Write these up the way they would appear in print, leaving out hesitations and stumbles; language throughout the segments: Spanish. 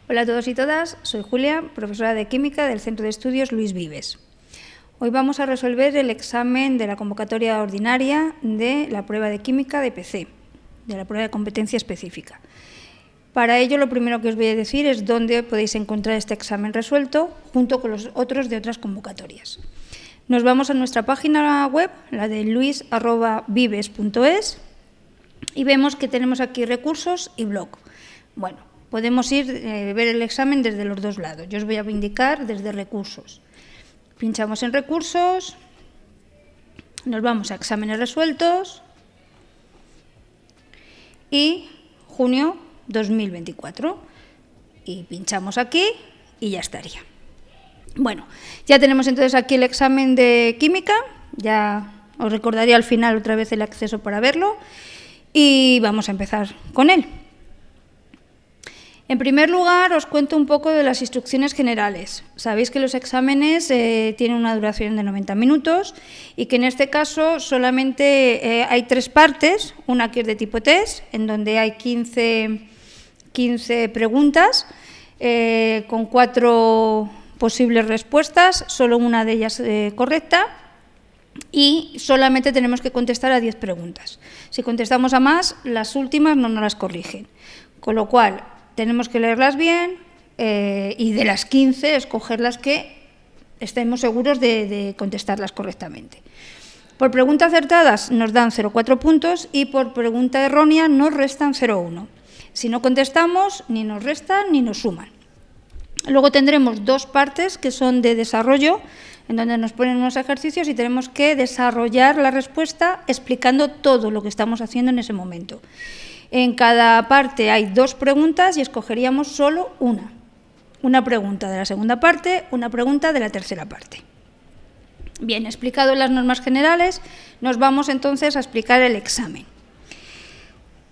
Hola a todos y todas, soy Julia, profesora de Química del Centro de Estudios Luis Vives. Hoy vamos a resolver el examen de la convocatoria ordinaria de la prueba de Química de PC, de la prueba de competencia específica. Para ello, lo primero que os voy a decir es dónde podéis encontrar este examen resuelto junto con los otros de otras convocatorias. Nos vamos a nuestra página web, la de luis@vives.es, y vemos que tenemos aquí recursos y blog. Bueno, podemos ver el examen desde los dos lados. Yo os voy a indicar desde recursos. Pinchamos en recursos, nos vamos a exámenes resueltos y junio 2024. Y pinchamos aquí y ya estaría. Bueno, ya tenemos entonces aquí el examen de química. Ya os recordaría al final otra vez el acceso para verlo. Y vamos a empezar con él. En primer lugar, os cuento un poco de las instrucciones generales. Sabéis que los exámenes tienen una duración de 90 minutos y que en este caso solamente hay tres partes. Una que es de tipo test, en donde hay 15 preguntas con 4 posibles respuestas, solo una de ellas correcta, y solamente tenemos que contestar a 10 preguntas. Si contestamos a más, las últimas no nos las corrigen. Con lo cual, tenemos que leerlas bien y de las 15 escoger las que estemos seguros de contestarlas correctamente. Por pregunta acertadas nos dan 0,4 puntos y por pregunta errónea nos restan 0,1. Si no contestamos, ni nos restan ni nos suman. Luego tendremos 2 partes que son de desarrollo, en donde nos ponen unos ejercicios y tenemos que desarrollar la respuesta explicando todo lo que estamos haciendo en ese momento. En cada parte hay 2 preguntas y escogeríamos solo una. Una pregunta de la segunda parte, una pregunta de la tercera parte. Bien, explicado las normas generales, nos vamos entonces a explicar el examen.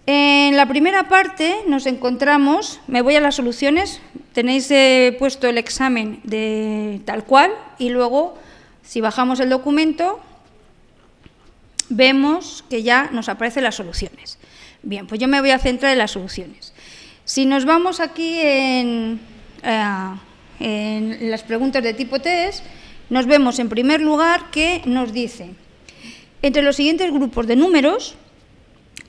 En la primera parte nos encontramos, me voy a las soluciones, tenéis puesto el examen de tal cual y luego, si bajamos el documento, vemos que ya nos aparecen las soluciones. Bien, pues yo me voy a centrar en las soluciones. Si nos vamos aquí en las preguntas de tipo test, nos vemos en primer lugar que nos dice, entre los siguientes grupos de números,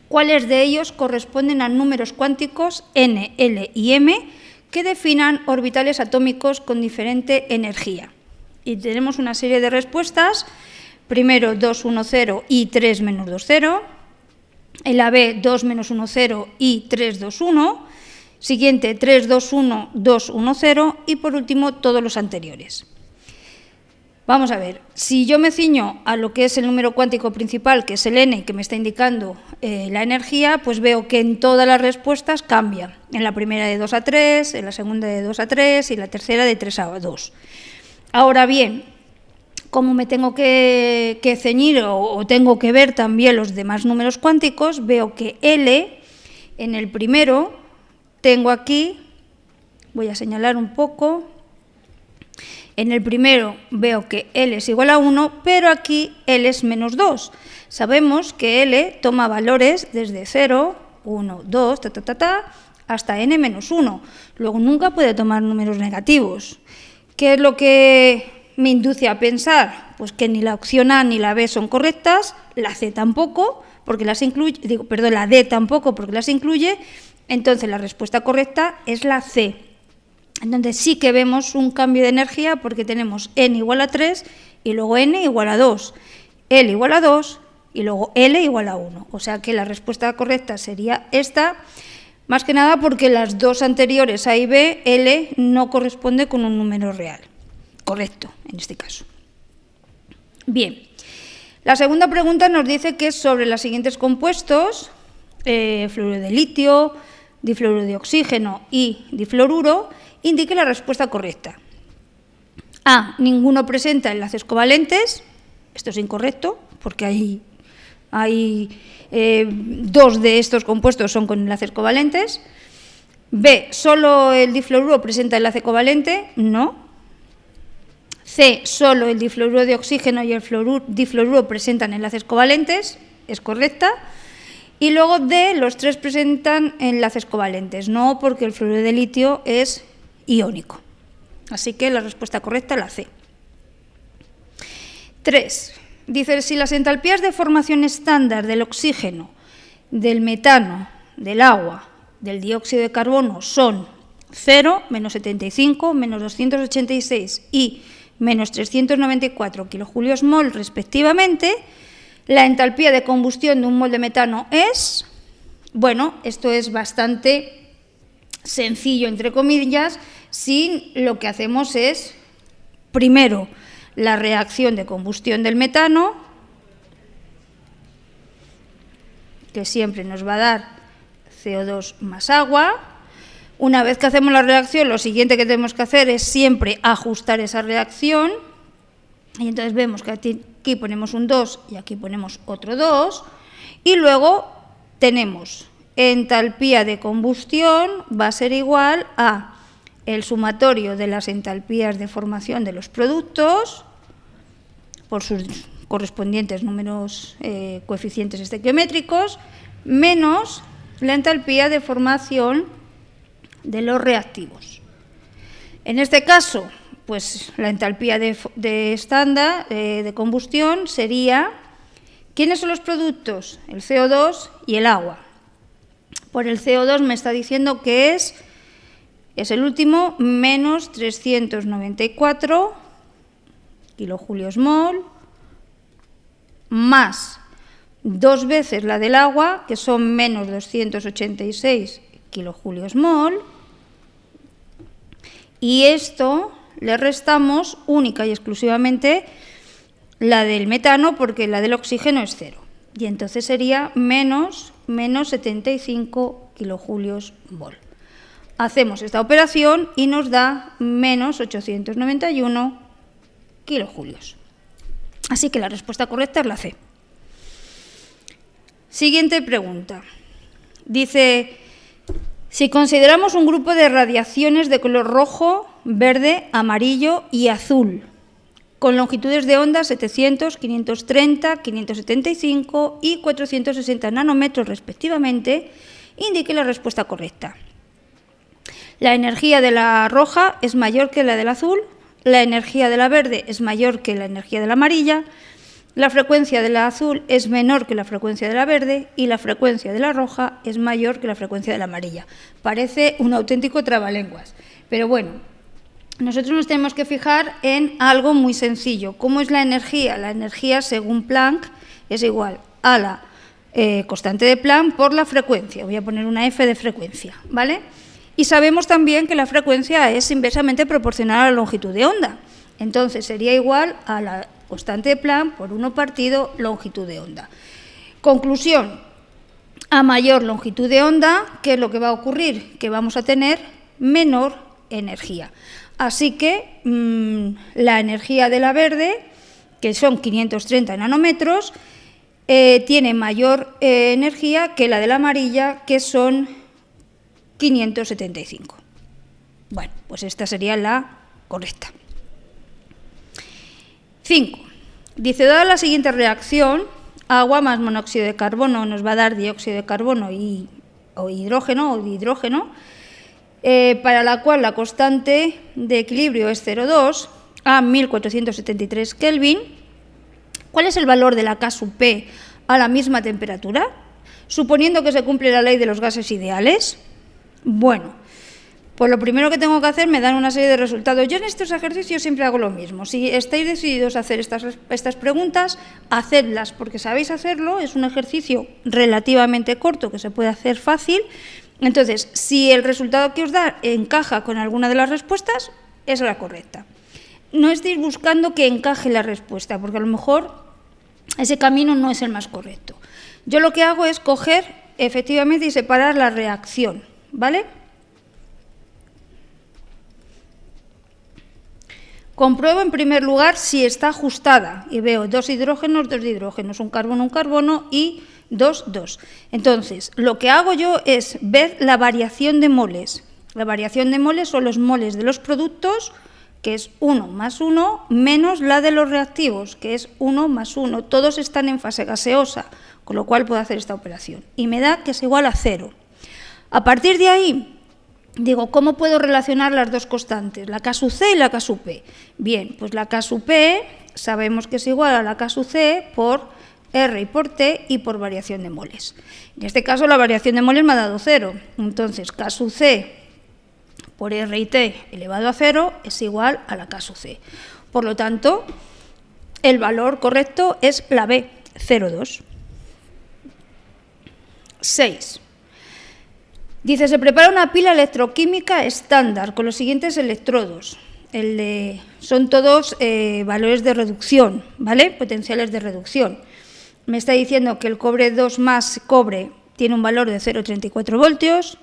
¿cuáles de ellos corresponden a números cuánticos n, l y m que definan orbitales atómicos con diferente energía? Y tenemos una serie de respuestas, primero 2, 1, 0 y 3, menos 2, 0. En la B, 2, menos 1, 0 y 3, 2, 1. Siguiente, 3, 2, 1, 2, 1, 0. Y por último, todos los anteriores. Vamos a ver, si yo me ciño a lo que es el número cuántico principal, que es el n, que me está indicando la energía, pues veo que en todas las respuestas cambia. En la primera de 2 a 3, en la segunda de 2 a 3 y la tercera de 3 a 2. Ahora bien, como me tengo que ceñir o tengo que ver también los demás números cuánticos, veo que L, en el primero, tengo aquí, voy a señalar un poco, en el primero veo que L es igual a 1, pero aquí L es menos 2. Sabemos que L toma valores desde 0, 1, 2, hasta n menos 1. Luego nunca puede tomar números negativos. ¿Qué es lo que me induce a pensar? Pues que ni la opción A ni la B son correctas, la C tampoco, porque las incluye, la D tampoco, porque las incluye. Entonces la respuesta correcta es la C. Entonces sí que vemos un cambio de energía porque tenemos n igual a 3 y luego n igual a 2, L igual a 2 y luego L igual a 1. O sea que la respuesta correcta sería esta, más que nada porque las dos anteriores, A y B, L no corresponde con un número real. Correcto, en este caso. Bien, la segunda pregunta nos dice que es sobre los siguientes compuestos, fluoruro de litio, difluoruro de oxígeno y difluoruro, indique la respuesta correcta. A, ninguno presenta enlaces covalentes, esto es incorrecto, porque hay 2 de estos compuestos son con enlaces covalentes. B, solo el difluoruro presenta enlace covalente, no. C, solo el difluoruro de oxígeno y el difluoruro presentan enlaces covalentes, es correcta. Y luego D, los tres presentan enlaces covalentes, no porque el fluoruro de litio es iónico. Así que la respuesta correcta es la C. 3. Dice, si las entalpías de formación estándar del oxígeno, del metano, del agua, del dióxido de carbono son 0, menos 75, menos 286 y menos 394 kJ/mol respectivamente, la entalpía de combustión de un mol de metano es... Bueno, esto es bastante sencillo, entre comillas, si lo que hacemos es, primero, la reacción de combustión del metano, que siempre nos va a dar CO2 más agua. Una vez que hacemos la reacción, lo siguiente que tenemos que hacer es siempre ajustar esa reacción. Y entonces vemos que aquí ponemos un 2 y aquí ponemos otro 2. Y luego tenemos entalpía de combustión va a ser igual a el sumatorio de las entalpías de formación de los productos por sus correspondientes números coeficientes estequiométricos menos la entalpía de formación de los reactivos. En este caso, pues la entalpía de estándar de combustión sería, ¿quiénes son los productos? El CO2 y el agua. Por el CO2 me está diciendo que es el último, menos 394 kJ/mol, más 2 veces la del agua, que son menos 286 kJ/mol, y esto le restamos única y exclusivamente la del metano, porque la del oxígeno es 0. Y entonces sería menos 75 kJ/mol. Hacemos esta operación y nos da menos 891 kJ. Así que la respuesta correcta es la C. Siguiente pregunta. Dice, si consideramos un grupo de radiaciones de color rojo, verde, amarillo y azul, con longitudes de onda 700, 530, 575 y 460 nanómetros respectivamente, indique la respuesta correcta. La energía de la roja es mayor que la del azul, la energía de la verde es mayor que la energía de la amarilla, la frecuencia de la azul es menor que la frecuencia de la verde y la frecuencia de la roja es mayor que la frecuencia de la amarilla. Parece un auténtico trabalenguas, pero bueno, nosotros nos tenemos que fijar en algo muy sencillo. ¿Cómo es la energía? La energía, según Planck, es igual a la constante de Planck por la frecuencia. Voy a poner una F de frecuencia, ¿vale? Y sabemos también que la frecuencia es inversamente proporcional a la longitud de onda. Entonces, sería igual a la constante de Planck por 1 partido longitud de onda. Conclusión, a mayor longitud de onda, ¿qué es lo que va a ocurrir? Que vamos a tener menor energía. Así que la energía de la verde, que son 530 nanómetros, tiene mayor energía que la de la amarilla, que son 575. Bueno, pues esta sería la correcta. 5. Dice, dada la siguiente reacción, agua más monóxido de carbono nos va a dar dióxido de carbono o hidrógeno, para la cual la constante de equilibrio es 0,2 a 1473 Kelvin. ¿Cuál es el valor de la K sub P a la misma temperatura? Suponiendo que se cumple la ley de los gases ideales. Bueno, pues lo primero que tengo que hacer me dan una serie de resultados. Yo en estos ejercicios siempre hago lo mismo. Si estáis decididos a hacer estas preguntas, hacedlas, porque sabéis hacerlo. Es un ejercicio relativamente corto que se puede hacer fácil. Entonces, si el resultado que os da encaja con alguna de las respuestas, es la correcta. No estéis buscando que encaje la respuesta, porque a lo mejor ese camino no es el más correcto. Yo lo que hago es coger efectivamente y separar la reacción, ¿vale? Compruebo en primer lugar si está ajustada y veo 2 hidrógenos, 2 hidrógenos, un carbono y 2, 2. Entonces, lo que hago yo es ver la variación de moles. La variación de moles son los moles de los productos, que es 1 más 1, menos la de los reactivos, que es 1 más 1. Todos están en fase gaseosa, con lo cual puedo hacer esta operación. Y me da que es igual a 0. A partir de ahí, Digo, ¿cómo puedo relacionar las dos constantes, la K sub C y la K sub P? Bien, pues la K sub P sabemos que es igual a la K sub C por R y por T y por variación de moles. En este caso la variación de moles me ha dado 0, entonces K sub C por R y T elevado a 0 es igual a la K sub C. Por lo tanto, el valor correcto es la B, 0,2. 6. Dice, se prepara una pila electroquímica estándar con los siguientes electrodos. Son todos valores de reducción, ¿vale? Potenciales de reducción. Me está diciendo que el cobre 2 más cobre tiene un valor de 0,34 voltios,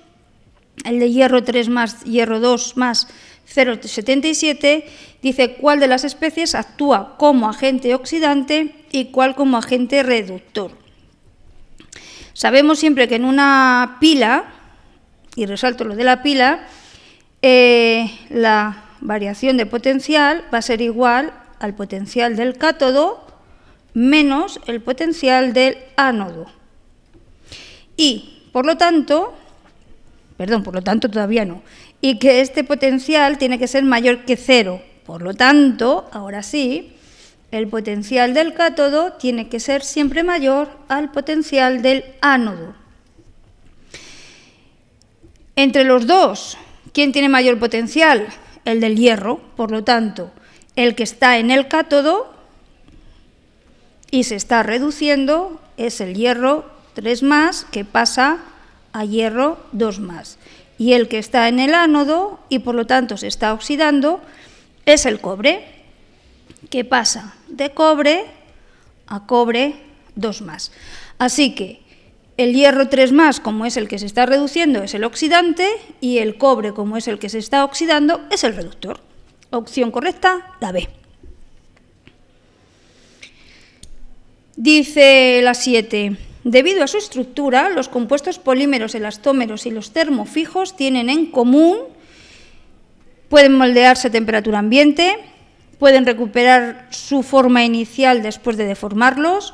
el de hierro 3 más hierro 2 más 0,77, dice cuál de las especies actúa como agente oxidante y cuál como agente reductor. Sabemos siempre que en una pila, y resalto lo de la pila, la variación de potencial va a ser igual al potencial del cátodo menos el potencial del ánodo. Y, por lo tanto todavía no, y que este potencial tiene que ser mayor que 0. Por lo tanto, ahora sí, el potencial del cátodo tiene que ser siempre mayor al potencial del ánodo. Entre los dos, ¿quién tiene mayor potencial? El del hierro, por lo tanto, el que está en el cátodo y se está reduciendo es el hierro 3 más que pasa a hierro 2 más. Y el que está en el ánodo y por lo tanto se está oxidando es el cobre, que pasa de cobre a cobre 2 más. Así que el hierro 3 más, como es el que se está reduciendo, es el oxidante y el cobre, como es el que se está oxidando, es el reductor. Opción correcta, la B. Dice la 7. Debido a su estructura, los compuestos polímeros, elastómeros y los termofijos tienen en común, pueden moldearse a temperatura ambiente, pueden recuperar su forma inicial después de deformarlos,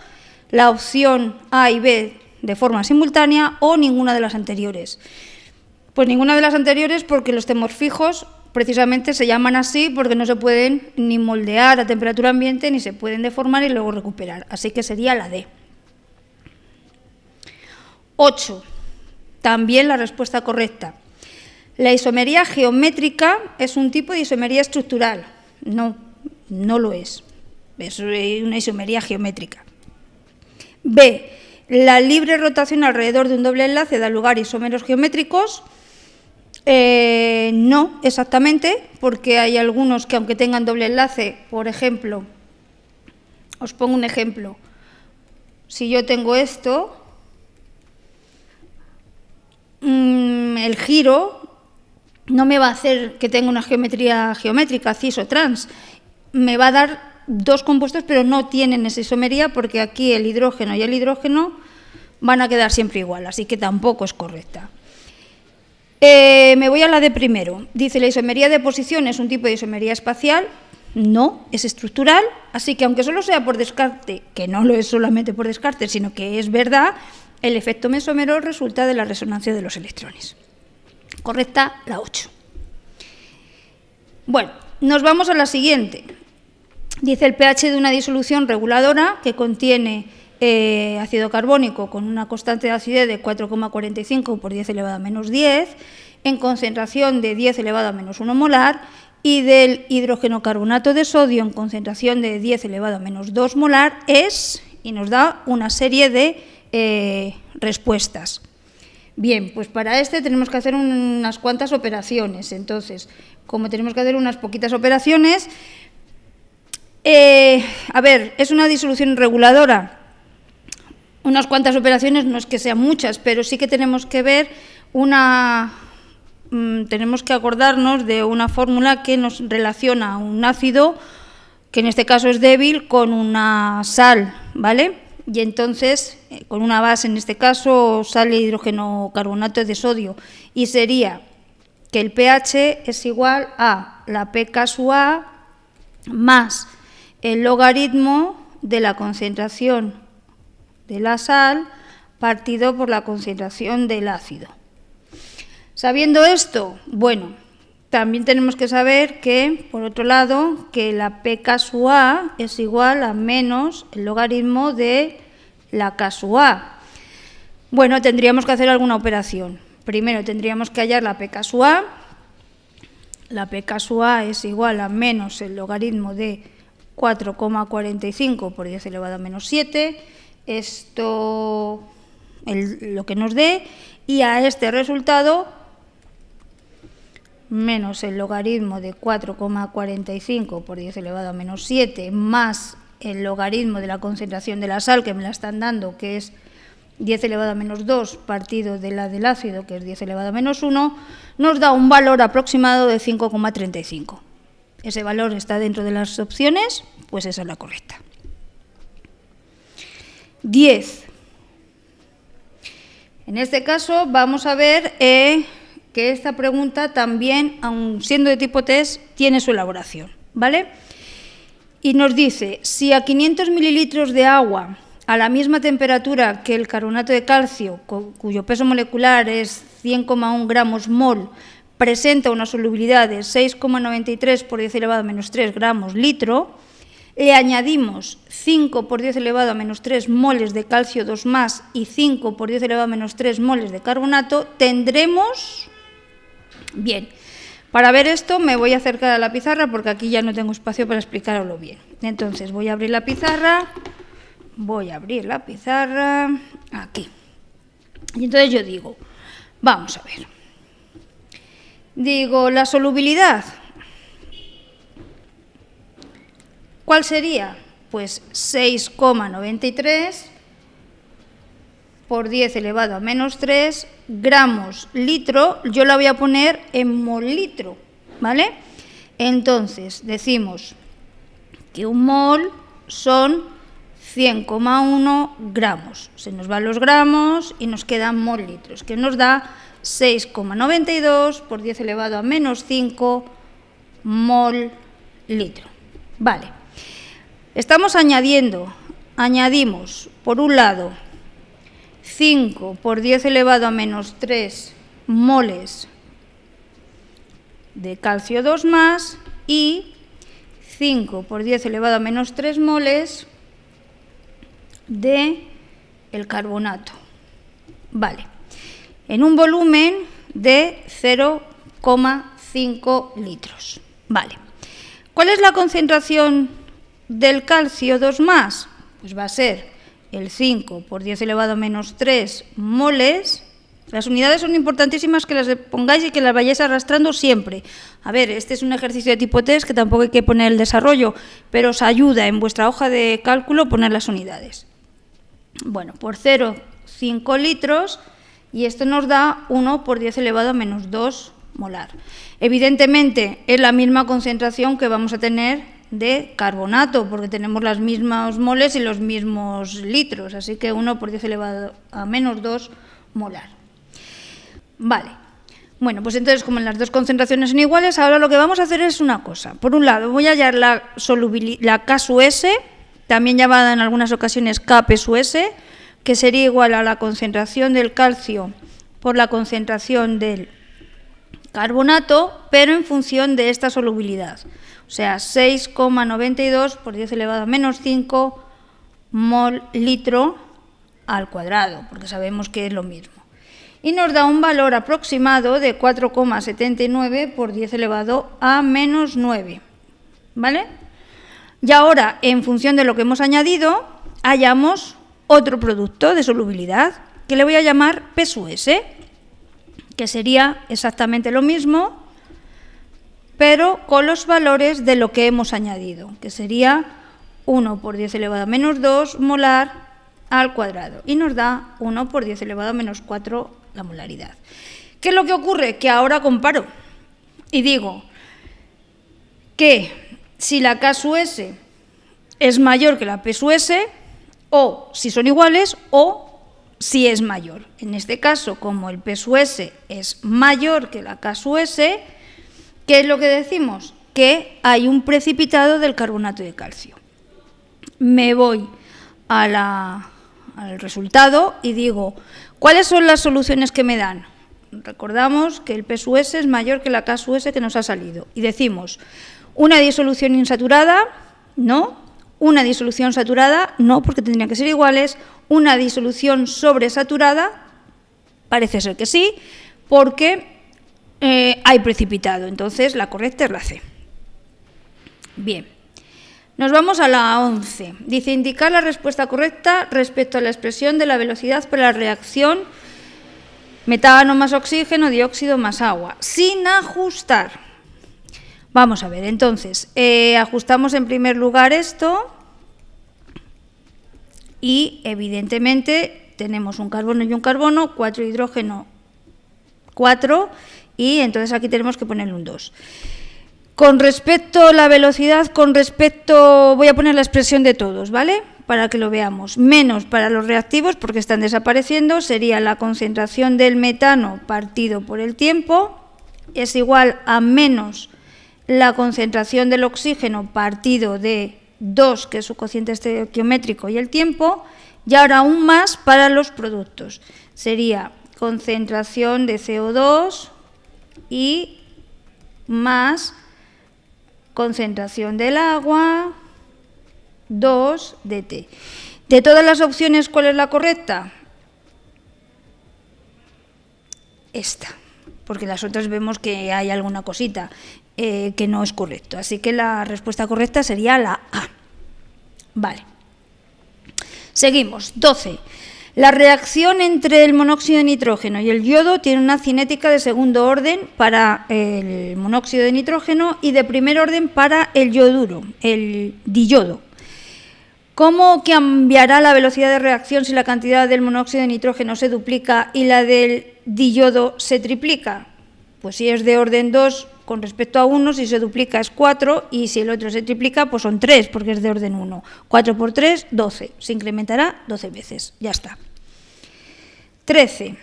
la opción A y B de forma simultánea o ninguna de las anteriores. Pues ninguna de las anteriores porque los termofijos precisamente se llaman así porque no se pueden ni moldear a temperatura ambiente ni se pueden deformar y luego recuperar. Así que sería la D. 8. También la respuesta correcta. La isomería geométrica es un tipo de isomería estructural. No lo es. Es una isomería geométrica. B. La libre rotación alrededor de un doble enlace da lugar a isómeros geométricos. No exactamente, porque hay algunos que aunque tengan doble enlace, por ejemplo, os pongo un ejemplo. Si yo tengo esto, el giro no me va a hacer que tenga una geometría geométrica, cis o trans. Me va a dar dos compuestos, pero no tienen esa isomería porque aquí el hidrógeno y el hidrógeno van a quedar siempre igual, así que tampoco es correcta. Me voy a la de primero. Dice, la isomería de posición es un tipo de isomería espacial. No, es estructural, así que aunque solo sea por descarte, que no lo es solamente por descarte, sino que es verdad, el efecto mesómero resulta de la resonancia de los electrones. Correcta, la 8. Bueno, nos vamos a la siguiente. Dice, el pH de una disolución reguladora que contiene ácido carbónico con una constante de acidez de 4,45 por 10 elevado a menos 10, en concentración de 10 elevado a menos 1 molar, y del hidrógeno carbonato de sodio en concentración de 10 elevado a menos 2 molar es, y nos da una serie de respuestas. Bien, pues para este tenemos que hacer unas cuantas operaciones. Entonces, como tenemos que hacer unas poquitas operaciones, a ver, es una disolución reguladora. Unas cuantas operaciones no es que sean muchas, pero sí que tenemos que ver tenemos que acordarnos de una fórmula que nos relaciona un ácido, que en este caso es débil, con una sal, ¿vale? Y entonces, con una base, en este caso, sale hidrógeno carbonato de sodio, y sería que el pH es igual a la pKa más el logaritmo de la concentración de la sal partido por la concentración del ácido. Sabiendo esto, bueno, también tenemos que saber que, por otro lado, que la P K sub A es igual a menos el logaritmo de la K sub A. Bueno, tendríamos que hacer alguna operación. Primero tendríamos que hallar la P K sub A. La P K sub A es igual a menos el logaritmo de 4,45 por 10 elevado a menos 7. Esto lo que nos dé. Y a este resultado menos el logaritmo de 4,45 por 10 elevado a menos 7 más el logaritmo de la concentración de la sal, que me la están dando, que es 10 elevado a menos 2 partido de la del ácido, que es 10 elevado a menos 1, nos da un valor aproximado de 5,35. Ese valor está dentro de las opciones, pues esa es la correcta. 10. En este caso vamos a ver que esta pregunta también, aun siendo de tipo test, tiene su elaboración, ¿vale? Y nos dice, si a 500 mililitros de agua a la misma temperatura que el carbonato de calcio, cuyo peso molecular es 100,1 gramos mol, presenta una solubilidad de 6,93 por 10 elevado a menos 3 gramos litro, le añadimos 5 por 10 elevado a menos 3 moles de calcio 2 más y 5 por 10 elevado a menos 3 moles de carbonato, tendremos... Bien, para ver esto me voy a acercar a la pizarra porque aquí ya no tengo espacio para explicarlo bien. Entonces voy a abrir la pizarra, aquí. Y entonces yo digo, vamos a ver. Digo, la solubilidad, ¿cuál sería? Pues 6,93 por 10 elevado a menos 3 gramos litro, yo la voy a poner en mol litro, ¿vale? Entonces, decimos que un mol son 100,1 gramos. Se nos van los gramos y nos quedan mol litros, que nos da 6,92 por 10 elevado a menos 5 mol litro. Vale. Estamos añadimos, por un lado, 5 por 10 elevado a menos 3 moles de calcio 2 más y 5 por 10 elevado a menos 3 moles de el carbonato. Vale. En un volumen de 0,5 litros. Vale. ¿Cuál es la concentración del calcio 2 más? Pues va a ser el 5 por 10 elevado a menos 3 moles. Las unidades son importantísimas que las pongáis y que las vayáis arrastrando siempre. A ver, este es un ejercicio de tipo test que tampoco hay que poner el desarrollo, pero os ayuda en vuestra hoja de cálculo poner las unidades. Bueno, por 0,5 litros, y esto nos da 1 por 10 elevado a menos 2 molar. Evidentemente es la misma concentración que vamos a tener de carbonato, porque tenemos las mismas moles y los mismos litros, así que 1 por 10 elevado a menos 2 molar. Vale, bueno, pues entonces como las dos concentraciones son iguales, ahora lo que vamos a hacer es una cosa. Por un lado voy a hallar la K sub S, también llamada en algunas ocasiones Kp sub S, que sería igual a la concentración del calcio por la concentración del carbonato, pero en función de esta solubilidad. O sea, 6,92 por 10 elevado a menos 5 mol litro al cuadrado, porque sabemos que es lo mismo. Y nos da un valor aproximado de 4,79 por 10 elevado a menos 9. ¿Vale? Y ahora, en función de lo que hemos añadido, hallamos otro producto de solubilidad, que le voy a llamar P sub S, que sería exactamente lo mismo, pero con los valores de lo que hemos añadido, que sería 1 por 10 elevado a menos 2 molar al cuadrado, y nos da 1 por 10 elevado a menos 4 la molaridad. ¿Qué es lo que ocurre? Que ahora comparo y digo que si la K sub S es mayor que la P sub S, o si son iguales, o si es mayor. En este caso, como el P sub S es mayor que la K sub S, ¿qué es lo que decimos? Que hay un precipitado del carbonato de calcio. Me voy al resultado y digo, ¿cuáles son las soluciones que me dan? Recordamos que el P sub S es mayor que la K sub S que nos ha salido. Y decimos, ¿una disolución insaturada? No. ¿Una disolución saturada? No, porque tendrían que ser iguales. ¿Una disolución sobresaturada? Parece ser que sí, porque hay precipitado. Entonces, la correcta es la C. Bien. Nos vamos a la 11. Dice, indicar la respuesta correcta respecto a la expresión de la velocidad para la reacción metano más oxígeno, dióxido más agua, sin ajustar. Vamos a ver, entonces, ajustamos en primer lugar esto y, evidentemente, tenemos un carbono y un carbono, 4 hidrógeno, 4, y entonces aquí tenemos que ponerle un 2. Con respecto a la velocidad, voy a poner la expresión de todos, ¿vale? Para que lo veamos. Menos para los reactivos, porque están desapareciendo, sería la concentración del metano partido por el tiempo, es igual a menos la concentración del oxígeno partido de 2, que es su cociente estequiométrico, y el tiempo, y ahora aún más para los productos. Sería concentración de CO2 y más concentración del agua, 2 dt. De todas las opciones, ¿cuál es la correcta? Esta, porque las otras vemos que hay alguna cosita que no es correcto. Así que la respuesta correcta sería la A. Vale. Seguimos. 12. La reacción entre el monóxido de nitrógeno y el yodo tiene una cinética de segundo orden para el monóxido de nitrógeno y de primer orden para el yoduro, el diyodo. ¿Cómo cambiará la velocidad de reacción si la cantidad del monóxido de nitrógeno se duplica y la del diyodo se triplica? Pues si es de orden 2 con respecto a 1, si se duplica es 4 y si el otro se triplica pues son 3 porque es de orden 1. 4 por 3, 12. Se incrementará 12 veces. Ya está. 13.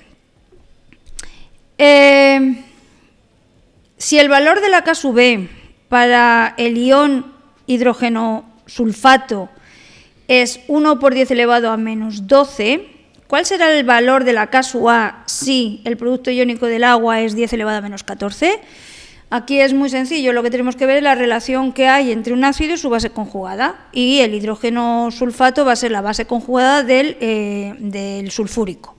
Si el valor de la K sub B para el ion hidrógeno sulfato es 1 por 10 elevado a menos 12, ¿cuál será el valor de la K sub A si el producto iónico del agua es 10 elevado a menos 14? Aquí es muy sencillo, lo que tenemos que ver es la relación que hay entre un ácido y su base conjugada, y el hidrógeno sulfato va a ser la base conjugada del sulfúrico,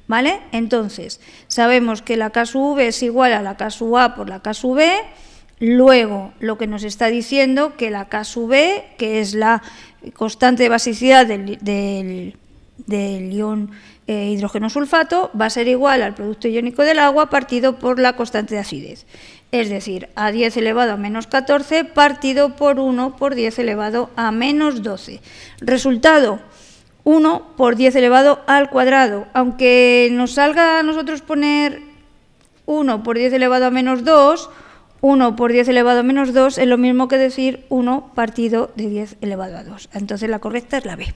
¿vale? Entonces, sabemos que la K sub V es igual a la K sub A por la K sub B, luego lo que nos está diciendo que la K sub B, que es la constante de basicidad del ion hidrógeno sulfato, va a ser igual al producto iónico del agua partido por la constante de acidez. Es decir, a 10 elevado a menos 14 partido por 1 por 10 elevado a menos 12. Resultado, 1 por 10 elevado al cuadrado. Aunque nos salga a nosotros poner 1 por 10 elevado a menos 2, 1 por 10 elevado a menos 2 es lo mismo que decir 1 partido de 10 elevado a 2. Entonces la correcta es la B.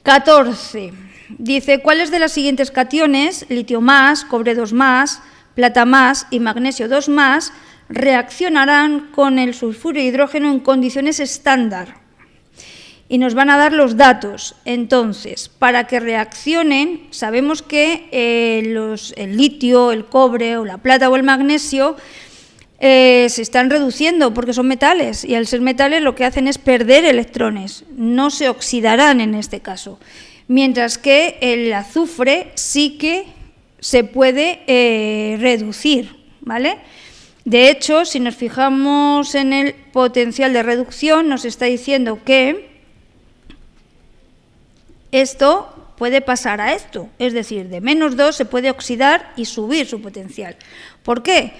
14. Dice, ¿cuáles de las siguientes cationes, litio más, cobre 2 más, plata más y magnesio 2 más, reaccionarán con el sulfuro de hidrógeno en condiciones estándar? Y nos van a dar los datos. Entonces, para que reaccionen, sabemos que el litio, el cobre o la plata o el magnesio se están reduciendo porque son metales, y al ser metales lo que hacen es perder electrones, no se oxidarán en este caso, mientras que el azufre sí que se puede reducir, ¿vale? De hecho, si nos fijamos en el potencial de reducción, nos está diciendo que esto puede pasar a esto, es decir, de menos 2 se puede oxidar y subir su potencial. ¿Por qué?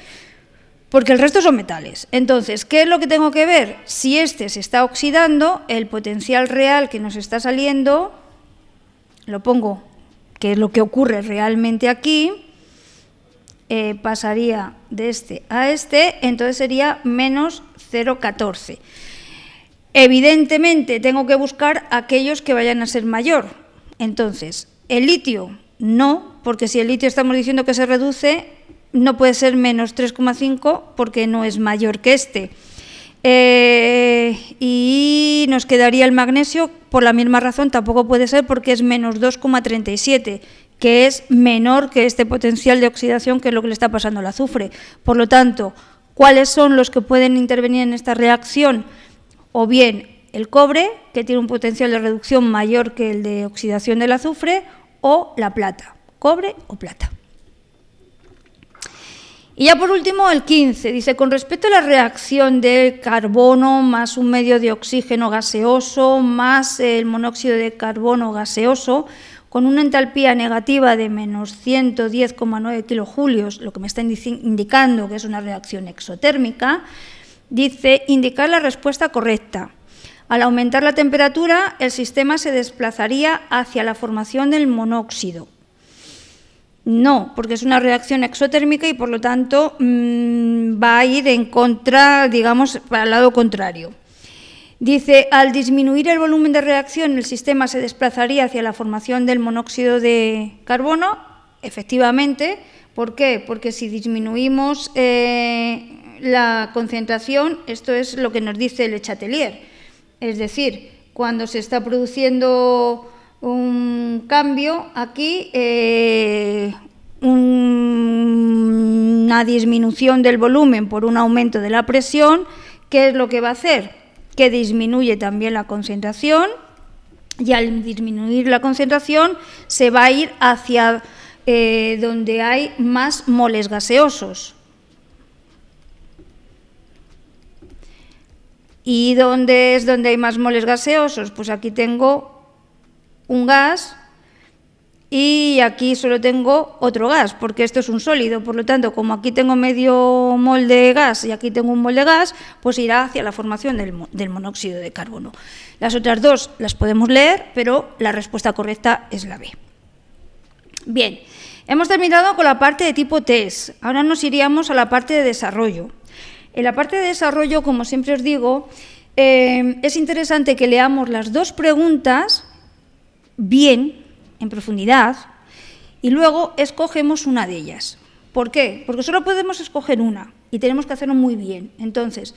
Porque el resto son metales. Entonces, ¿qué es lo que tengo que ver? Si este se está oxidando, el potencial real que nos está saliendo, lo pongo, que es lo que ocurre realmente aquí, pasaría de este a este, entonces sería menos 0,14. Evidentemente tengo que buscar aquellos que vayan a ser mayor. Entonces, el litio no, porque si el litio estamos diciendo que se reduce, no puede ser menos 3,5 porque no es mayor que este. Y nos quedaría el magnesio, por la misma razón tampoco puede ser porque es menos 2,37 que es menor que este potencial de oxidación, que es lo que le está pasando al azufre. Por lo tanto, ¿cuáles son los que pueden intervenir en esta reacción? O bien el cobre, que tiene un potencial de reducción mayor que el de oxidación del azufre, o la plata, cobre o plata. Y ya por último el 15, dice, con respecto a la reacción del carbono más un medio de oxígeno gaseoso más el monóxido de carbono gaseoso, con una entalpía negativa de menos 110,9 kilojulios, lo que me está indicando que es una reacción exotérmica, dice, indicar la respuesta correcta. Al aumentar la temperatura, el sistema se desplazaría hacia la formación del monóxido. No, porque es una reacción exotérmica y por lo tanto va a ir en contra, digamos, para el lado contrario. Dice, al disminuir el volumen de reacción, el sistema se desplazaría hacia la formación del monóxido de carbono. Efectivamente, ¿por qué? Porque si disminuimos la concentración, esto es lo que nos dice Le Chatelier, es decir, cuando se está produciendo un cambio aquí, una disminución del volumen por un aumento de la presión, ¿qué es lo que va a hacer? Que disminuye también la concentración y al disminuir la concentración se va a ir hacia donde hay más moles gaseosos. ¿Y dónde es donde hay más moles gaseosos? Pues aquí tengo un gas y aquí solo tengo otro gas, porque esto es un sólido. Por lo tanto, como aquí tengo medio mol de gas y aquí tengo un mol de gas, pues irá hacia la formación del monóxido de carbono. Las otras dos las podemos leer, pero la respuesta correcta es la B. Bien, hemos terminado con la parte de tipo test. Ahora nos iríamos a la parte de desarrollo. En la parte de desarrollo, como siempre os digo, es interesante que leamos las dos preguntas bien, en profundidad, y luego escogemos una de ellas. ¿Por qué? Porque solo podemos escoger una y tenemos que hacerlo muy bien. Entonces,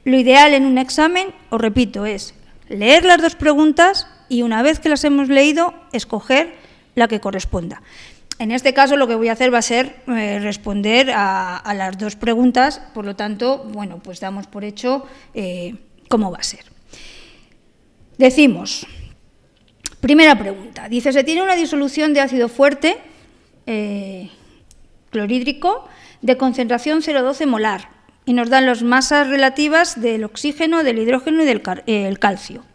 lo ideal en un examen, os repito, es leer las dos preguntas y una vez que las hemos leído, escoger la que corresponda. En este caso lo que voy a hacer va a ser responder a las dos preguntas, por lo tanto, bueno, pues damos por hecho cómo va a ser. Decimos, primera pregunta, dice, se tiene una disolución de ácido fuerte, clorhídrico, de concentración 0,12 molar, y nos dan las masas relativas del oxígeno, del hidrógeno y del calcio.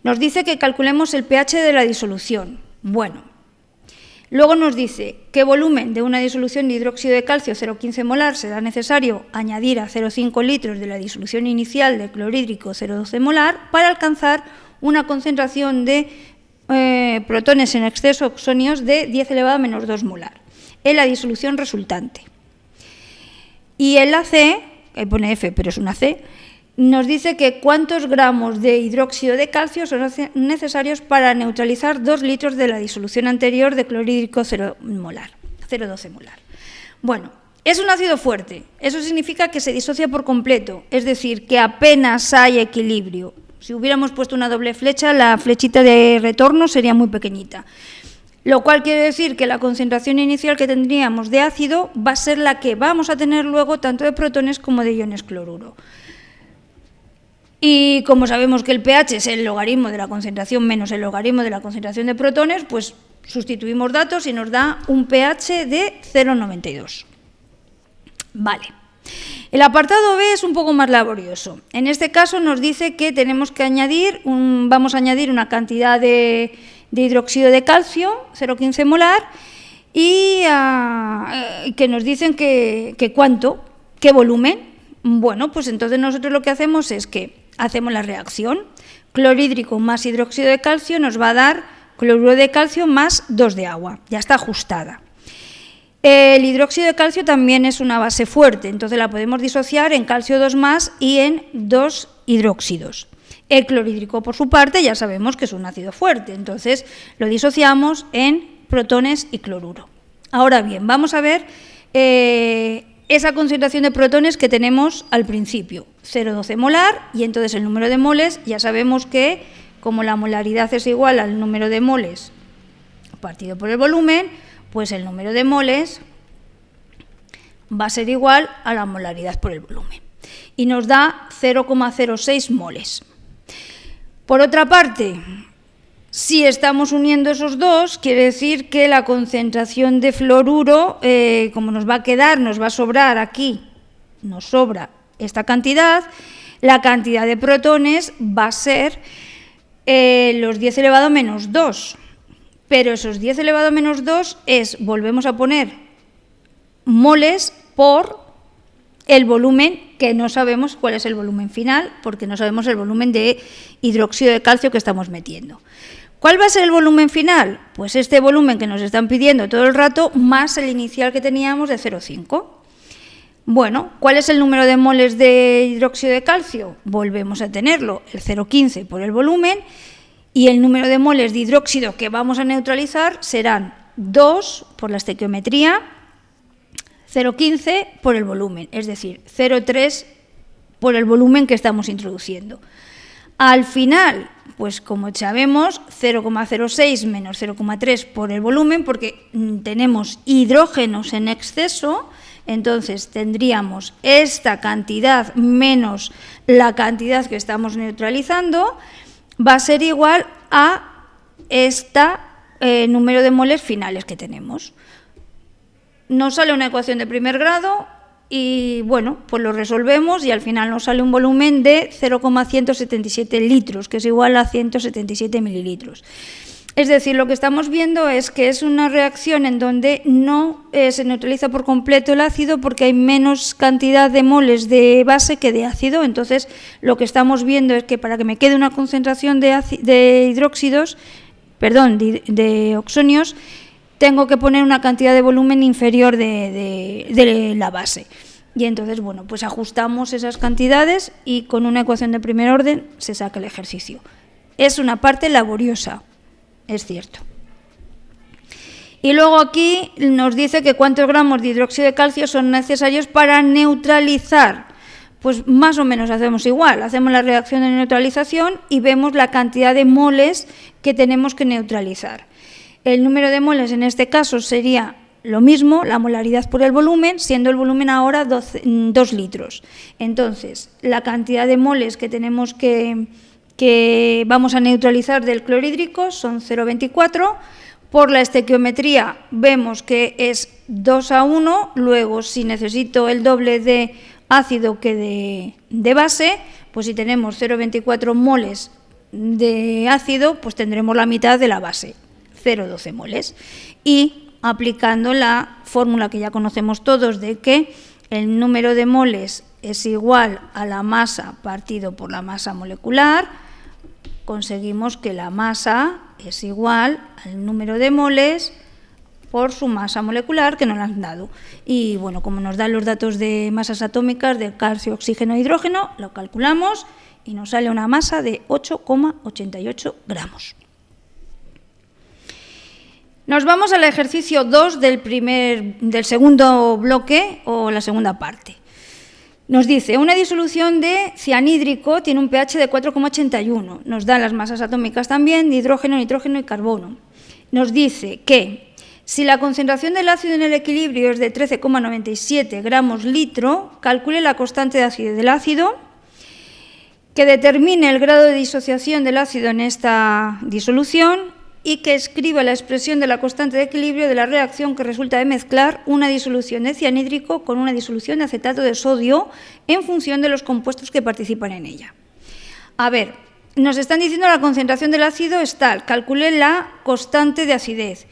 Nos dice que calculemos el pH de la disolución. Bueno, luego nos dice qué volumen de una disolución de hidróxido de calcio 0,15 molar será necesario añadir a 0,5 litros de la disolución inicial de clorhídrico 0,12 molar para alcanzar una concentración de protones en exceso oxonios de 10 elevado a menos 2 molar en la disolución resultante. Y en la C, ahí pone F, pero es una C, nos dice que cuántos gramos de hidróxido de calcio son necesarios para neutralizar 2 litros de la disolución anterior de clorhídrico 0,12 molar. Bueno, es un ácido fuerte, eso significa que se disocia por completo, es decir, que apenas hay equilibrio. Si hubiéramos puesto una doble flecha, la flechita de retorno sería muy pequeñita. Lo cual quiere decir que la concentración inicial que tendríamos de ácido va a ser la que vamos a tener luego tanto de protones como de iones cloruro. Y como sabemos que el pH es el logaritmo de la concentración menos el logaritmo de la concentración de protones, pues sustituimos datos y nos da un pH de 0,92. Vale. El apartado B es un poco más laborioso. En este caso nos dice que tenemos que vamos a añadir una cantidad de hidróxido de calcio, 0,15 molar, y que nos dicen que cuánto, qué volumen. Bueno, pues entonces nosotros lo que hacemos es que hacemos la reacción. Clorhídrico más hidróxido de calcio nos va a dar cloruro de calcio más 2 de agua. Ya está ajustada. El hidróxido de calcio también es una base fuerte, entonces la podemos disociar en calcio 2 más y en 2 hidróxidos. El clorhídrico, por su parte, ya sabemos que es un ácido fuerte, entonces lo disociamos en protones y cloruro. Ahora bien, vamos a ver esa concentración de protones que tenemos al principio, 0,12 molar, y entonces el número de moles, ya sabemos que como la molaridad es igual al número de moles partido por el volumen, pues el número de moles va a ser igual a la molaridad por el volumen. Y nos da 0,06 moles. Por otra parte, si estamos uniendo esos dos, quiere decir que la concentración de fluoruro, como nos va a quedar, nos va a sobrar aquí, nos sobra esta cantidad, la cantidad de protones va a ser los 10 elevado a menos 2. Pero esos 10 elevado a menos 2 es, volvemos a poner, moles por el volumen, que no sabemos cuál es el volumen final, porque no sabemos el volumen de hidróxido de calcio que estamos metiendo. ¿Cuál va a ser el volumen final? Pues este volumen que nos están pidiendo todo el rato, más el inicial que teníamos de 0,5. Bueno, ¿cuál es el número de moles de hidróxido de calcio? Volvemos a tenerlo, el 0,15 por el volumen, y el número de moles de hidróxido que vamos a neutralizar serán 2 por la estequiometría, 0,15 por el volumen, es decir, 0,3 por el volumen que estamos introduciendo. Al final, pues como sabemos, 0,06 menos 0,3 por el volumen, porque tenemos hidrógenos en exceso, entonces tendríamos esta cantidad menos la cantidad que estamos neutralizando, va a ser igual a este número de moles finales que tenemos. Nos sale una ecuación de primer grado y, bueno, pues lo resolvemos y al final nos sale un volumen de 0,177 litros, que es igual a 177 mililitros. Es decir, lo que estamos viendo es que es una reacción en donde no se neutraliza por completo el ácido porque hay menos cantidad de moles de base que de ácido. Entonces, lo que estamos viendo es que para que me quede una concentración de hidróxidos, perdón, de oxonios, tengo que poner una cantidad de volumen inferior de la base. Y entonces, bueno, pues ajustamos esas cantidades y con una ecuación de primer orden se saca el ejercicio. Es una parte laboriosa, es cierto. Y luego aquí nos dice que cuántos gramos de hidróxido de calcio son necesarios para neutralizar. Pues más o menos hacemos igual, hacemos la reacción de neutralización y vemos la cantidad de moles que tenemos que neutralizar. El número de moles en este caso sería lo mismo, la molaridad por el volumen, siendo el volumen ahora 2 litros. Entonces, la cantidad de moles que tenemos que vamos a neutralizar del clorhídrico son 0,24. Por la estequiometría vemos que es 2:1, luego si necesito el doble de ácido que de base, pues si tenemos 0,24 moles de ácido, pues tendremos la mitad de la base, 0,12 moles. Y aplicando la fórmula que ya conocemos todos de que el número de moles es igual a la masa partido por la masa molecular, conseguimos que la masa es igual al número de moles por su masa molecular que nos han dado. Y bueno, como nos dan los datos de masas atómicas de calcio, oxígeno e hidrógeno, lo calculamos y nos sale una masa de 8,88 gramos. Nos vamos al ejercicio 2 del segundo bloque o la segunda parte. Nos dice, una disolución de cianhídrico tiene un pH de 4,81. Nos dan las masas atómicas también de hidrógeno, nitrógeno y carbono. Nos dice que si la concentración del ácido en el equilibrio es de 13,97 gramos litro, calcule la constante de acidez del ácido, que determine el grado de disociación del ácido en esta disolución y que escriba la expresión de la constante de equilibrio de la reacción que resulta de mezclar una disolución de cianhídrico con una disolución de acetato de sodio en función de los compuestos que participan en ella. A ver, nos están diciendo la concentración del ácido es tal, calcule la constante de acidez.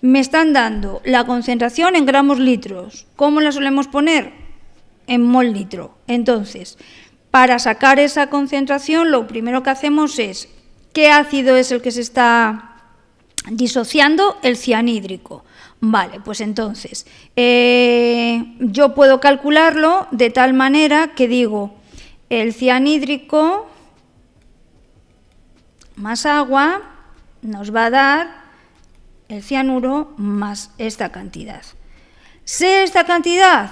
Me están dando la concentración en gramos litros. ¿Cómo la solemos poner? En mol litro. Entonces, para sacar esa concentración, lo primero que hacemos es, ¿qué ácido es el que se está disociando? El cianhídrico. Vale, pues entonces, yo puedo calcularlo de tal manera que digo, el cianhídrico más agua nos va a dar el cianuro más esta cantidad. ¿Sé esta cantidad?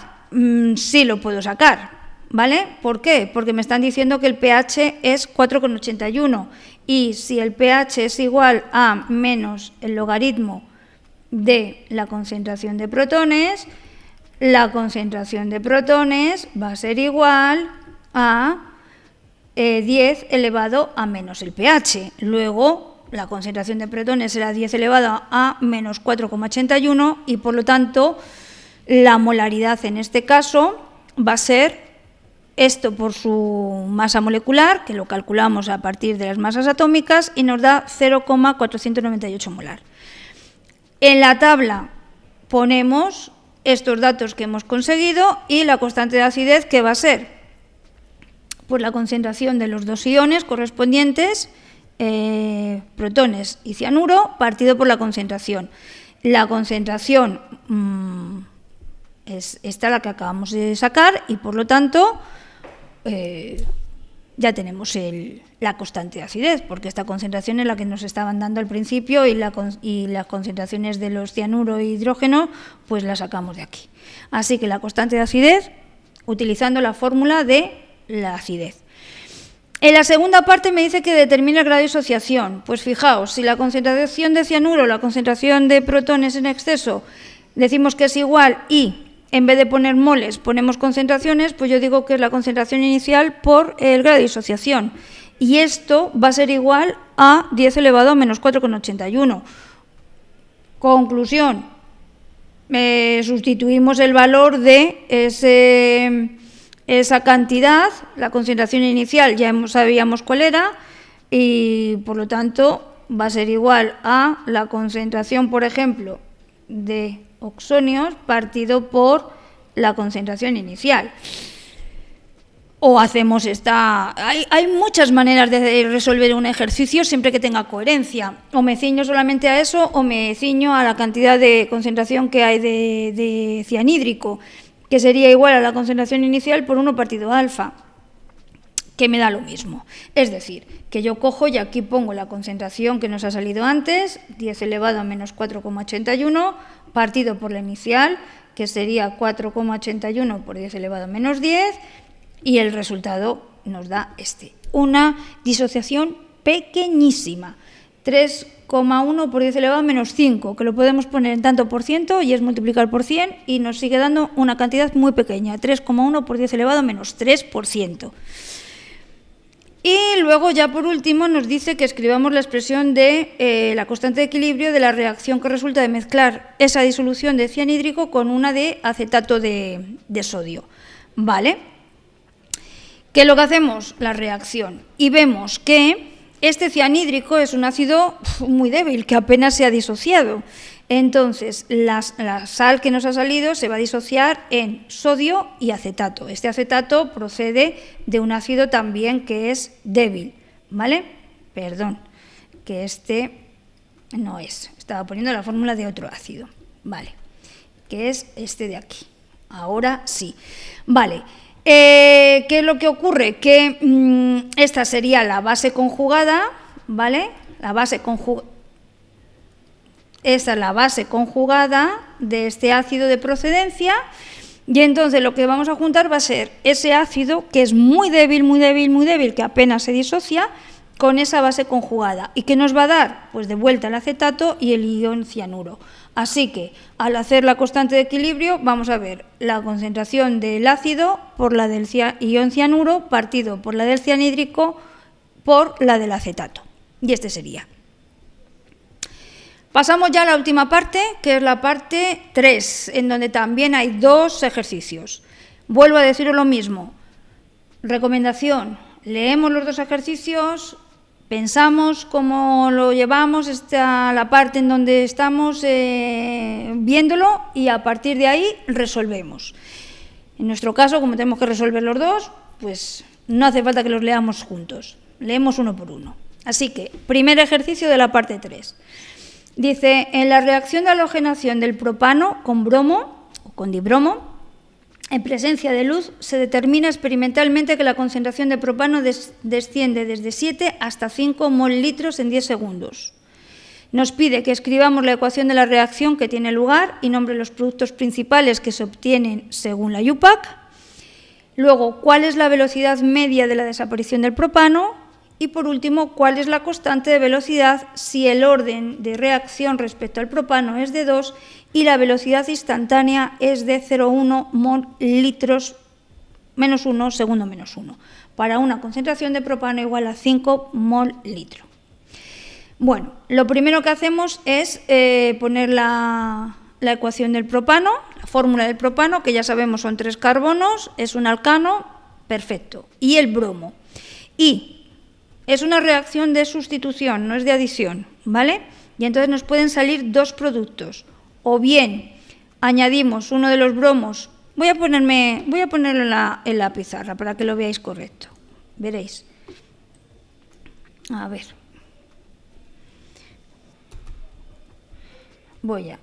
Sí lo puedo sacar, ¿vale? ¿Por qué? Porque me están diciendo que el pH es 4,81 y si el pH es igual a menos el logaritmo de la concentración de protones, la concentración de protones va a ser igual a 10 elevado a menos el pH. Luego, la concentración de protones será 10 elevado a menos 4,81 y, por lo tanto, la molaridad en este caso va a ser esto por su masa molecular, que lo calculamos a partir de las masas atómicas y nos da 0,498 molar. En la tabla ponemos estos datos que hemos conseguido y la constante de acidez, que va a ser pues la concentración de los dos iones correspondientes, protones y cianuro, partido por la concentración. La concentración es esta la que acabamos de sacar y, por lo tanto, ya tenemos la constante de acidez, porque esta concentración es la que nos estaban dando al principio y las concentraciones de los cianuro e hidrógeno pues las sacamos de aquí. Así que la constante de acidez, utilizando la fórmula de la acidez. En la segunda parte me dice que determina el grado de disociación. Pues fijaos, si la concentración de cianuro o la concentración de protones en exceso decimos que es igual y en vez de poner moles ponemos concentraciones, pues yo digo que es la concentración inicial por el grado de disociación. Y esto va a ser igual a 10 elevado a menos 4,81. Conclusión, sustituimos el valor de esa cantidad, la concentración inicial ya sabíamos cuál era y, por lo tanto, va a ser igual a la concentración, por ejemplo, de oxonios partido por la concentración inicial. O hacemos hay muchas maneras de resolver un ejercicio siempre que tenga coherencia. O me ciño solamente a eso o me ciño a la cantidad de concentración que hay de cianhídrico, que sería igual a la concentración inicial por 1 partido alfa, que me da lo mismo. Es decir, que yo cojo y aquí pongo la concentración que nos ha salido antes, 10 elevado a menos 4,81, partido por la inicial, que sería 4,81 por 10 elevado a menos 10, y el resultado nos da una disociación pequeñísima, 3,1 por 10 elevado a menos 5, que lo podemos poner en tanto por ciento y es multiplicar por 100 y nos sigue dando una cantidad muy pequeña, 3,1 por 10 elevado a menos 3%. Y luego, ya por último, nos dice que escribamos la expresión de la constante de equilibrio de la reacción que resulta de mezclar esa disolución de cianhídrico con una de acetato de sodio. ¿Vale? ¿Qué es lo que hacemos? La reacción. Y vemos que este cianhídrico es un ácido muy débil, que apenas se ha disociado. Entonces, la sal que nos ha salido se va a disociar en sodio y acetato. Este acetato procede de un ácido también que es débil, ¿vale? Perdón, que este no es. Estaba poniendo la fórmula de otro ácido, ¿vale? Que es este de aquí. Ahora sí. Vale. ¿Qué es lo que ocurre? Que esta sería la base conjugada, ¿vale? La base conjugada. Esta es la base conjugada de este ácido de procedencia y entonces lo que vamos a juntar va a ser ese ácido que es muy débil, muy débil, muy débil, que apenas se disocia con esa base conjugada. ¿Y qué nos va a dar? Pues de vuelta el acetato y el ion cianuro. Así que al hacer la constante de equilibrio vamos a ver la concentración del ácido por la del ion cianuro partido por la del cianhídrico por la del acetato. Y este sería. Pasamos ya a la última parte, que es la parte 3, en donde también hay 2 ejercicios. Vuelvo a deciros lo mismo. Recomendación, leemos los 2 ejercicios, pensamos cómo lo llevamos hasta la parte en donde estamos viéndolo y a partir de ahí resolvemos. En nuestro caso, como tenemos que resolver los 2, pues no hace falta que los leamos juntos. Leemos uno por uno. Así que, primer ejercicio de la parte 3. Dice, en la reacción de halogenación del propano con bromo o con dibromo, en presencia de luz, se determina experimentalmente que la concentración de propano desciende desde 7 hasta 5 mol-litros en 10 segundos. Nos pide que escribamos la ecuación de la reacción que tiene lugar y nombre los productos principales que se obtienen según la IUPAC. Luego, cuál es la velocidad media de la desaparición del propano Y por último, ¿cuál es la constante de velocidad si el orden de reacción respecto al propano es de 2 y la velocidad instantánea es de 0,1 mol litros menos 1 segundo menos 1, para una concentración de propano igual a 5 mol litro? Bueno, lo primero que hacemos es poner la ecuación del propano, la fórmula del propano, que ya sabemos son 3 carbonos, es un alcano, perfecto, y el bromo. Y es una reacción de sustitución, no es de adición, ¿vale? Y entonces nos pueden salir 2 productos. O bien añadimos uno de los bromos, voy a ponerlo en la pizarra para que lo veáis correcto. Veréis. A ver. Voy a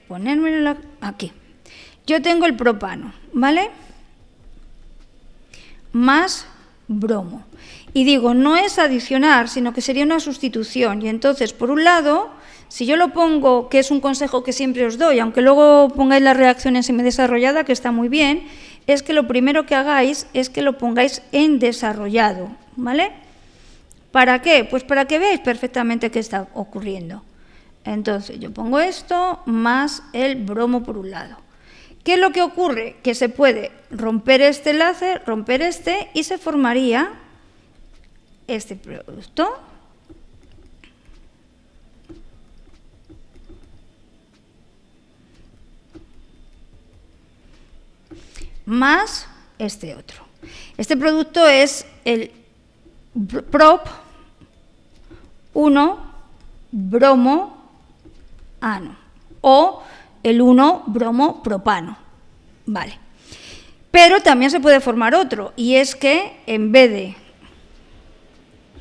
ponérmelo aquí. Yo tengo el propano, ¿vale? Más bromo. Y digo, no es adicionar, sino que sería una sustitución. Y entonces, por un lado, si yo lo pongo, que es un consejo que siempre os doy, aunque luego pongáis las reacciones en desarrollada, que está muy bien, es que lo primero que hagáis es que lo pongáis en desarrollado, ¿vale? ¿Para qué? Pues para que veáis perfectamente qué está ocurriendo. Entonces, yo pongo esto más el bromo por un lado. ¿Qué es lo que ocurre? Que se puede romper este enlace, romper este, y se formaría este producto. Más este otro. Este producto es el prop 1 bromo ano o el 1 bromo propano. Vale. Pero también se puede formar otro, y es que en vez de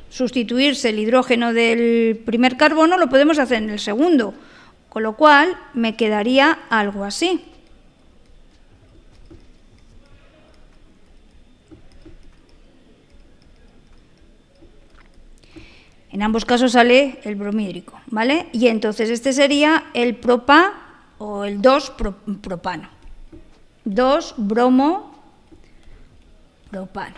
sustituirse el hidrógeno del primer carbono, lo podemos hacer en el segundo, con lo cual me quedaría algo así. En ambos casos sale el bromhídrico, ¿vale? Y entonces este sería el propa o el 2-propano. 2-bromo-propano.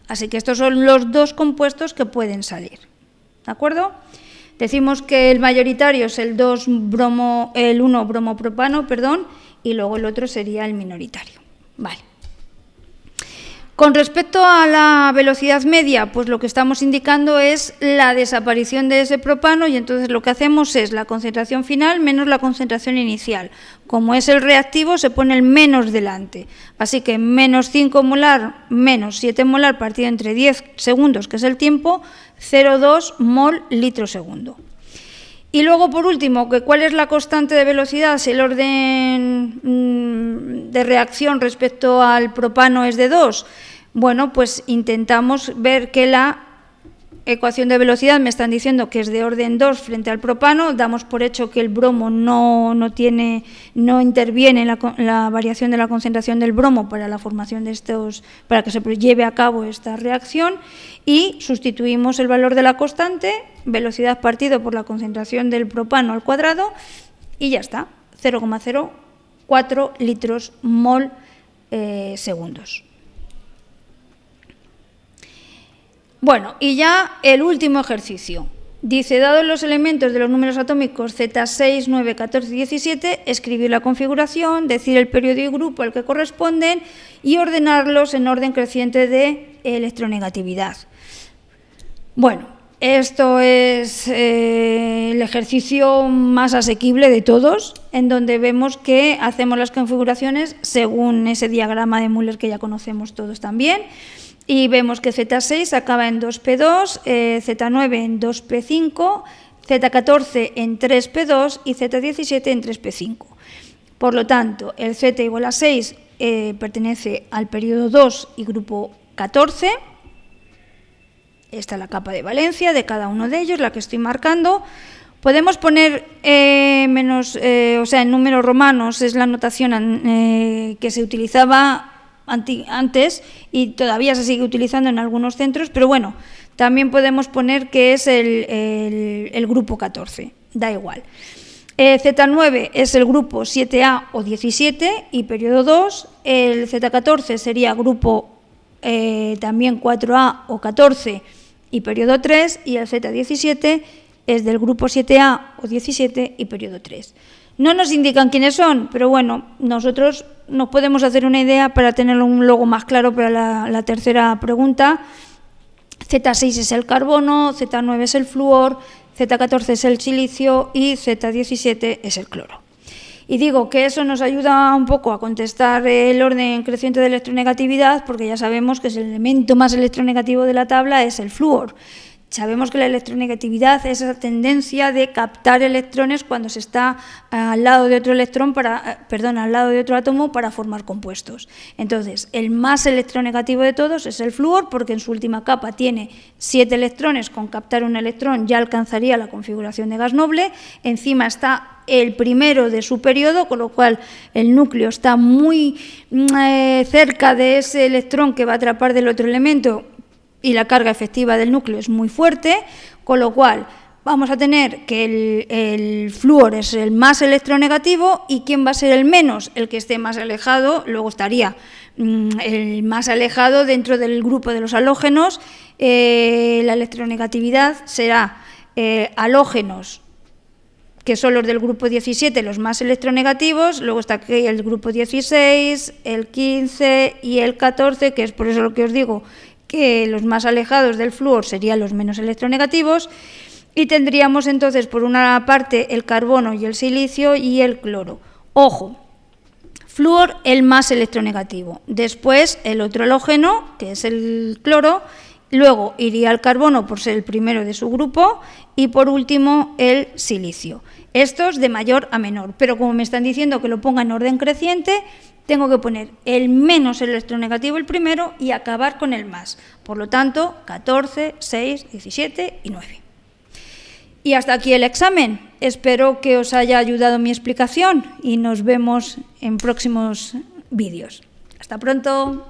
Así que estos son los 2 compuestos que pueden salir, ¿de acuerdo? Decimos que el mayoritario es el 1-bromopropano, y luego el otro sería el minoritario. Vale. Con respecto a la velocidad media, pues lo que estamos indicando es la desaparición de ese propano, y entonces lo que hacemos es la concentración final menos la concentración inicial. Como es el reactivo, se pone el menos delante. Así que menos 5 molar menos 7 molar partido entre 10 segundos, que es el tiempo, 0,2 mol litro segundo. Y luego, por último, ¿cuál es la constante de velocidad? Si el orden de reacción respecto al propano es de 2, bueno, pues intentamos ver que la ecuación de velocidad me están diciendo que es de orden 2 frente al propano, damos por hecho que el bromo no interviene en la variación de la concentración del bromo para la formación de para que se lleve a cabo esta reacción, y sustituimos el valor de la constante, velocidad partido por la concentración del propano al cuadrado, y ya está, 0,04 litros mol segundos. Bueno, y ya el último ejercicio. Dice, dados los elementos de los números atómicos Z6, 9, 14 y 17, escribir la configuración, decir el periodo y grupo al que corresponden y ordenarlos en orden creciente de electronegatividad. Bueno, esto es el ejercicio más asequible de todos, en donde vemos que hacemos las configuraciones según ese diagrama de Müller que ya conocemos todos también. Y vemos que Z6 acaba en 2P2, Z9 en 2P5, Z14 en 3P2 y Z17 en 3P5. Por lo tanto, el Z igual a 6 pertenece al periodo 2 y grupo 14. Esta es la capa de valencia de cada uno de ellos, la que estoy marcando. Podemos poner en números romanos, es la notación que se utilizaba antes y todavía se sigue utilizando en algunos centros, pero bueno, también podemos poner que es el grupo 14, da igual. Z9 es el grupo 7A o 17 y periodo 2, el Z14 sería grupo también 4A o 14 y periodo 3, y el Z17 es del grupo 7A o 17 y periodo 3. No nos indican quiénes son, pero bueno, nosotros nos podemos hacer una idea para tenerlo un logo más claro para la tercera pregunta. Z6 es el carbono, Z9 es el flúor, Z14 es el silicio y Z17 es el cloro. Y digo que eso nos ayuda un poco a contestar el orden creciente de electronegatividad, porque ya sabemos que el elemento más electronegativo de la tabla es el flúor. Sabemos que la electronegatividad es esa tendencia de captar electrones cuando se está al lado de otro al lado de otro átomo para formar compuestos. Entonces, el más electronegativo de todos es el flúor, porque en su última capa tiene 7 electrones, con captar un electrón ya alcanzaría la configuración de gas noble. Encima está el primero de su periodo, con lo cual el núcleo está muy cerca de ese electrón que va a atrapar del otro elemento, y la carga efectiva del núcleo es muy fuerte, con lo cual vamos a tener que el flúor es el más electronegativo. ¿Y quién va a ser el menos? El que esté más alejado. Luego estaría el más alejado dentro del grupo de los halógenos. La electronegatividad será halógenos, que son los del grupo 17, los más electronegativos. Luego está aquí el grupo 16, el 15 y el 14, que es por eso lo que os digo, que los más alejados del flúor serían los menos electronegativos, y tendríamos entonces por una parte el carbono y el silicio y el cloro. Ojo, flúor el más electronegativo, después el otro halógeno, que es el cloro, luego iría el carbono por ser el primero de su grupo, y por último el silicio. Estos de mayor a menor, pero como me están diciendo que lo ponga en orden creciente, tengo que poner el menos electronegativo el primero y acabar con el más. Por lo tanto, 14, 6, 17 y 9. Y hasta aquí el examen. Espero que os haya ayudado mi explicación y nos vemos en próximos vídeos. Hasta pronto.